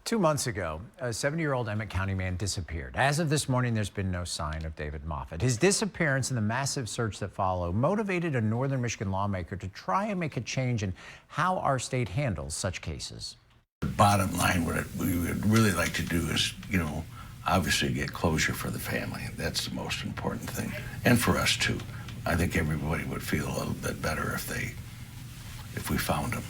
2 months ago, a 70-year-old Emmet County man disappeared. As of this morning, there's been no sign of David Moffett. His disappearance and the massive search that followed motivated a northern Michigan lawmaker to try and make a change in how our state handles such cases. The bottom line, what we would really like to do is, obviously get closure for the family. That's the most important thing. And for us too. I think everybody would feel a little bit better if we found him.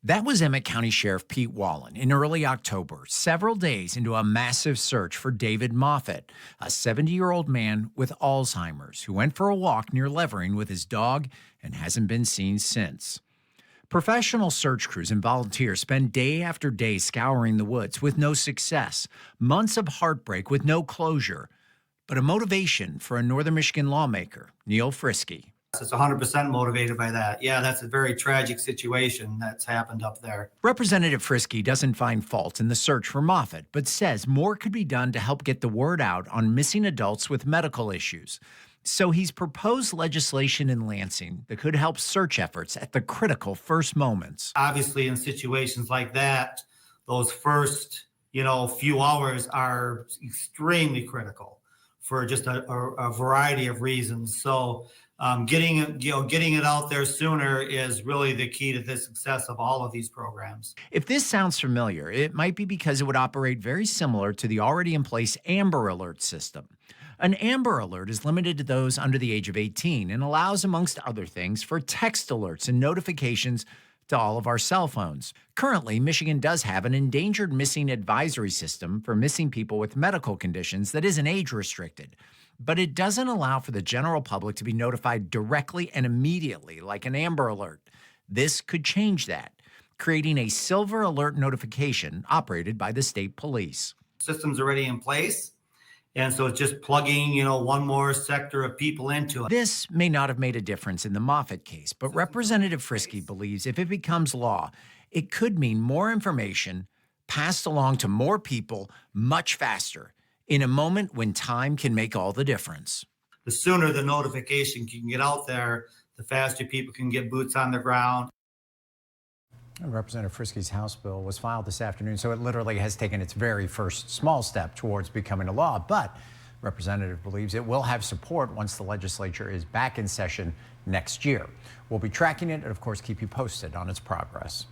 That was Emmet County Sheriff Pete Wallen in early October, several days into a massive search for David Moffett, a 70-year-old man with Alzheimer's who went for a walk near Levering with his dog and hasn't been seen since. Professional search crews and volunteers spend day after day scouring the woods with no success, months of heartbreak with no closure, but a motivation for a northern Michigan lawmaker, Neil Frisky. It's 100% motivated by that. Yeah, that's a very tragic situation that's happened up there. Representative Frisky doesn't find fault in the search for Moffett, but says more could be done to help get the word out on missing adults with medical issues. So he's proposed legislation in Lansing that could help search efforts at the critical first moments. Obviously, in situations like that, those first, few hours are extremely critical for just a variety of reasons. So getting it out there sooner is really the key to the success of all of these programs. If this sounds familiar, it might be because it would operate very similar to the already in place Amber Alert system. An Amber Alert is limited to those under the age of 18 and allows, amongst other things, for text alerts and notifications to all of our cell phones. Currently, Michigan does have an endangered missing advisory system for missing people with medical conditions that isn't age restricted. But it doesn't allow for the general public to be notified directly and immediately like an Amber Alert. This could change that, creating a Silver Alert notification operated by the state police. System's already in place. And so it's just plugging, one more sector of people into it. This may not have made a difference in the Moffett case, but Representative Frisky believes if it becomes law, it could mean more information passed along to more people much faster in a moment when time can make all the difference. The sooner the notification can get out there, the faster people can get boots on the ground. Representative Frisky's House bill was filed this afternoon, so it literally has taken its very first small step towards becoming a law. But Representative believes it will have support once the legislature is back in session next year. We'll be tracking it and, of course, keep you posted on its progress.